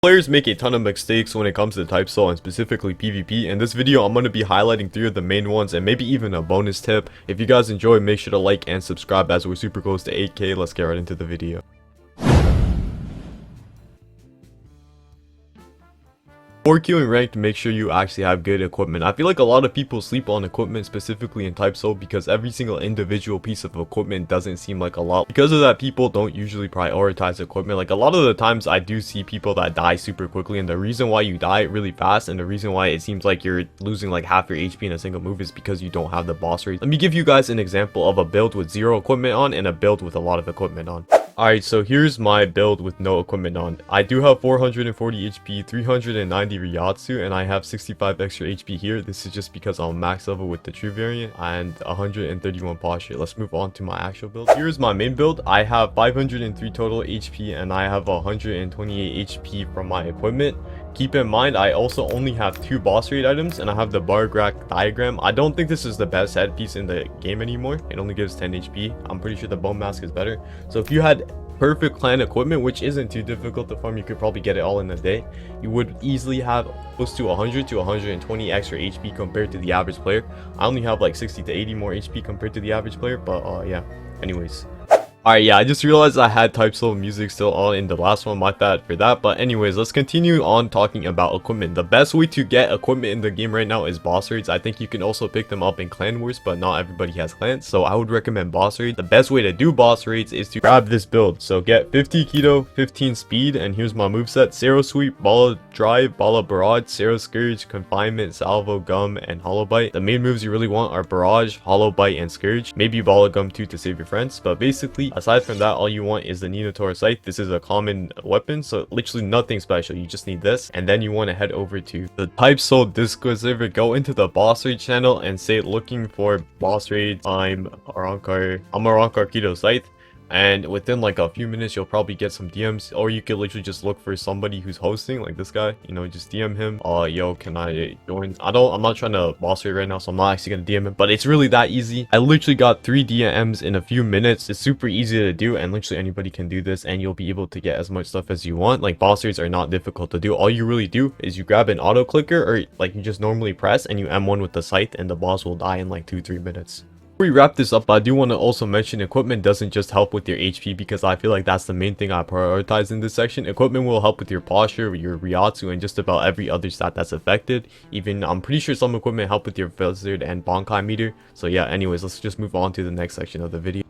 Players make a ton of mistakes when it comes to type soul and specifically PvP. In this video, I'm going to be highlighting 3 of the main ones and maybe even a bonus tip. If you guys enjoy, make sure to like and subscribe as we're super close to 8K. Let's get right into the video. Before queuing ranked, make sure you actually have good equipment. I feel like a lot of people sleep on equipment, specifically in type soul, because every single individual piece of equipment doesn't seem like a lot. Because of that, people don't usually prioritize equipment. Like a lot of the times I do see people that die super quickly, and the reason why you die really fast and the reason why it seems like you're losing like half your HP in a single move is because you don't have the boss rate. Let me give you guys an example of a build with 0 equipment on and a build with a lot of equipment on. Alright, so here's my build with no equipment on. I do have 440 HP, 390 Ryatsu, and I have 65 extra HP here. This is just because I'm max level with the true variant and 131 posture. Let's move on to my actual build. Here's my main build. I have 503 total HP and I have 128 HP from my equipment. Keep in mind, I also only have 2 boss raid items and I have the bar graph diagram. I don't think this is the best headpiece in the game anymore. It only gives 10 HP. I'm pretty sure the bone mask is better. So if you had perfect clan equipment, which isn't too difficult to farm, you could probably get it all in a day. You would easily have close to 100 to 120 extra HP compared to the average player. I only have like 60 to 80 more HP compared to the average player, but yeah, anyways. Alright, yeah, I just realized I had type soul music still on in the last one, my bad for that. But anyways, let's continue on talking about equipment. The best way to get equipment in the game right now is boss raids. I think you can also pick them up in clan wars, but not everybody has clans, so I would recommend boss raids. The best way to do boss raids is to grab this build. So get 50 keto, 15 speed, and here's my moveset: Sero Sweep, Bala Drive, Bala Barrage, Sero Scourge, Confinement, Salvo, Gum, and Hollow Bite. The main moves you really want are Barrage, Hollow Bite, and Scourge. Maybe Bala Gum too to save your friends, but basically aside from that, all you want is the Ninotaur Scythe. This is a common weapon, so literally nothing special. You just need this, and then you want to head over to the type soul Discord server, go into the boss raid channel and say looking for boss raids. I'm Arankar Keto Scythe. And within like a few minutes, you'll probably get some DMs, or you could literally just look for somebody who's hosting, like this guy, you know, just DM him. Yo, can I join? I'm not trying to boss rate right now, so I'm not actually gonna DM him, but it's really that easy. I literally got 3 DMs in a few minutes. It's super easy to do, and literally anybody can do this, and you'll be able to get as much stuff as you want. Like, boss rates are not difficult to do. All you really do is you grab an auto clicker, or like you just normally press, and you M1 with the scythe, and the boss will die in like 2-3 minutes. Before we wrap this up, I do want to also mention equipment doesn't just help with your HP, because I feel like that's the main thing I prioritize in this section. Equipment will help with your posture, your Ryatsu, and just about every other stat that's affected. Even I'm pretty sure some equipment help with your Blizzard and Bankai meter. So yeah, anyways, let's just move on to the next section of the video.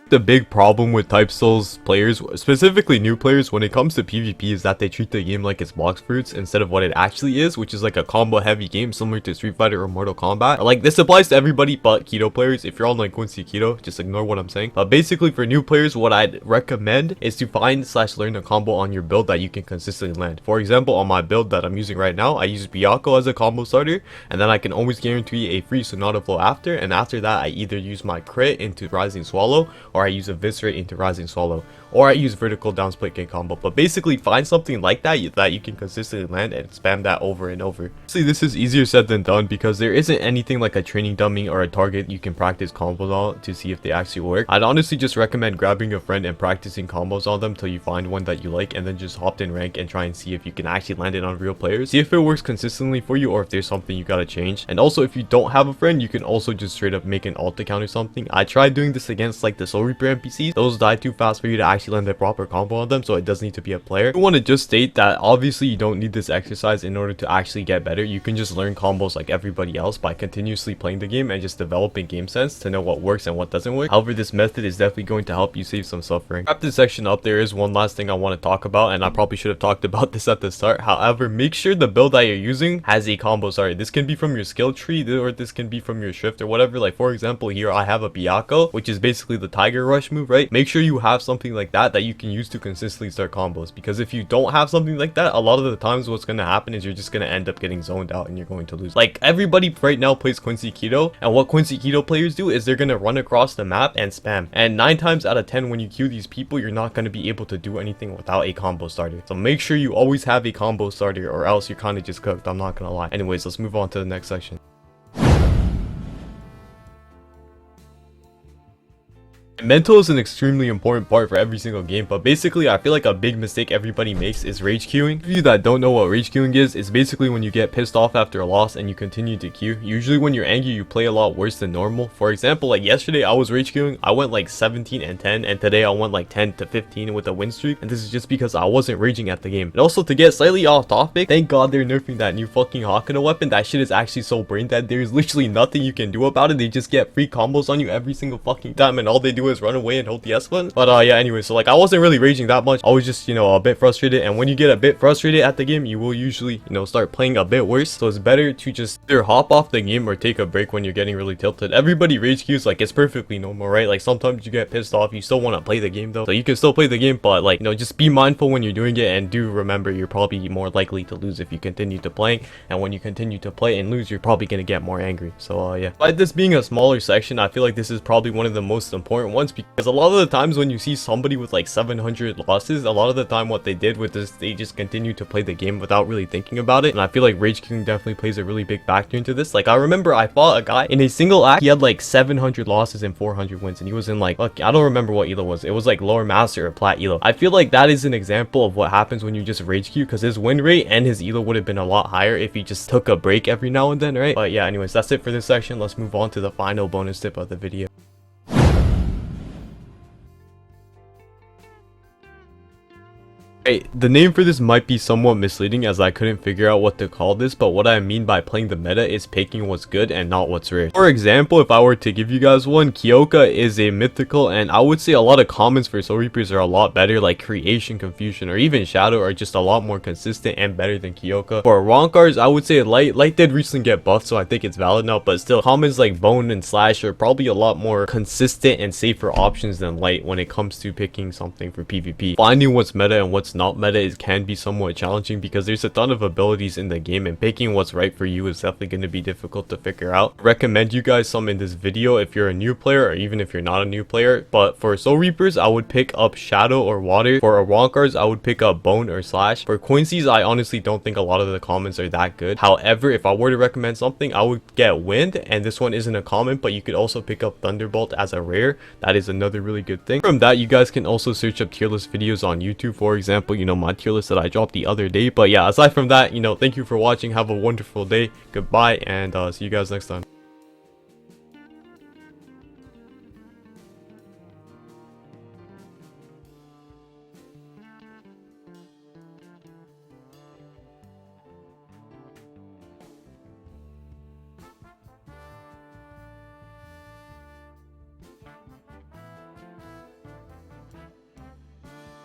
The big problem with type souls players, specifically new players, when it comes to PvP is that they treat the game like it's box fruits instead of what it actually is, which is like a combo heavy game similar to Street Fighter or Mortal Kombat. Like, this applies to everybody but keto players. If you're on like Quincy Keto, just ignore what I'm saying. But basically for new players, what I'd recommend is to find/learn a combo on your build that you can consistently land. For example, on my build that I'm using right now, I use Byakko as a combo starter, and then I can always guarantee a free Sonata Flow after, and after that I either use my crit into Rising Swallow, or I use Eviscerate into Rising Swallow, or I use vertical down split kick combo. But basically find something like that you can consistently land and spam that over and over. See, this is easier said than done because there isn't anything like a training dummy or a target you can practice combos on to see if they actually work. I'd honestly just recommend grabbing a friend and practicing combos on them till you find one that you like, and then just hop in rank and try and see if you can actually land it on real players. See if it works consistently for you or if there's something you gotta change. And also, if you don't have a friend, you can also just straight up make an alt account or something. I tried doing this against like the Soul Reaper NPCs. Those die too fast for you to actually land a proper combo on them, so it does need to be a player. I want to just state that obviously you don't need this exercise in order to actually get better. You can just learn combos like everybody else by continuously playing the game and just developing game sense to know what works and what doesn't work. However, this method is definitely going to help you save some suffering. Wrap this section up, there is one last thing I want to talk about, and I probably should have talked about this at the start. However, make sure the build that you're using has a combo starter. This can be from your skill tree, or this can be from your shift or whatever. Like, for example, here I have a Byakko, which is basically the Tiger Rush move, right? Make sure you have something like that you can use to consistently start combos, because if you don't have something like that, a lot of the times what's going to happen is you're just going to end up getting zoned out and you're going to lose. Like, everybody right now plays Quincy Keto, and what Quincy Keto players do is they're going to run across the map and spam, and 9 times out of 10 when you queue these people, you're not going to be able to do anything without a combo starter. So make sure you always have a combo starter, or else you're kind of just cooked, I'm not gonna lie. Anyways, let's move on to the next section. Mental is an extremely important part for every single game, but basically I feel like a big mistake everybody makes is rage queuing. For you that don't know what rage queuing is, it's basically when you get pissed off after a loss and you continue to queue. Usually when you're angry, you play a lot worse than normal. For example, like yesterday I was rage queuing, I went like 17 and 10, and today I went like 10 to 15 with a win streak, and this is just because I wasn't raging at the game. And also, to get slightly off topic, thank god they're nerfing that new fucking Hakuna weapon. That shit is actually so brain dead. There's literally nothing you can do about it. They just get free combos on you every single fucking time, and all they do is run away and hold the S button. But yeah, anyway, so like I wasn't really raging that much. I was just, you know, a bit frustrated, and when you get a bit frustrated at the game, you will usually, you know, start playing a bit worse. So it's better to just either hop off the game or take a break when you're getting really tilted. Everybody rage queues, like it's perfectly normal, right? Like sometimes you get pissed off, you still want to play the game though, so you can still play the game, but like, you know, just be mindful when you're doing it, and do remember you're probably more likely to lose if you continue to play, and when you continue to play and lose, you're probably gonna get more angry. So yeah, by this being a smaller section, I feel like this is probably one of the most important ones, because a lot of the times when you see somebody with like 700 losses, a lot of the time what they did with this, they just continue to play the game without really thinking about it. And I feel like rage queuing definitely plays a really big factor into this. Like I remember I fought a guy in a single act, he had like 700 losses and 400 wins, and he was in like, look, I don't remember what elo was, it was like lower master or plat elo. I feel like that is an example of what happens when you just rage queue, because his win rate and his elo would have been a lot higher if he just took a break every now and then, right? But yeah, anyways, that's it for this section. Let's move on to the final bonus tip of the video. The name for this might be somewhat misleading, as I couldn't figure out what to call this, but what I mean by playing the meta is picking what's good and not what's rare. For example, if I were to give you guys one, Kyoka is a mythical, and I would say a lot of commons for Soul Reapers are a lot better, like Creation, Confusion, or even Shadow are just a lot more consistent and better than Kyoka. For Ronkars, I would say Light did recently get buffed, so I think it's valid now, but still, commons like Bone and Slash are probably a lot more consistent and safer options than Light when it comes to picking something for PvP. Finding what's meta and what's not meta can be somewhat challenging, because there's a ton of abilities in the game, and picking what's right for you is definitely going to be difficult to figure out. I recommend you guys some in this video if you're a new player, or even if you're not a new player. But for Soul Reapers, I would pick up Shadow or Water. For Ronkars, I would pick up Bone or Slash. For Quincy's, I honestly don't think a lot of the commons are that good. However, if I were to recommend something, I would get Wind, and this one isn't a common, but you could also pick up Thunderbolt as a rare. That is another really good thing. From that, you guys can also search up tier list videos on YouTube, for example, you know, my tier list that I dropped the other day. But yeah, aside from that, you know, thank you for watching. Have a wonderful day. Goodbye, and see you guys next time.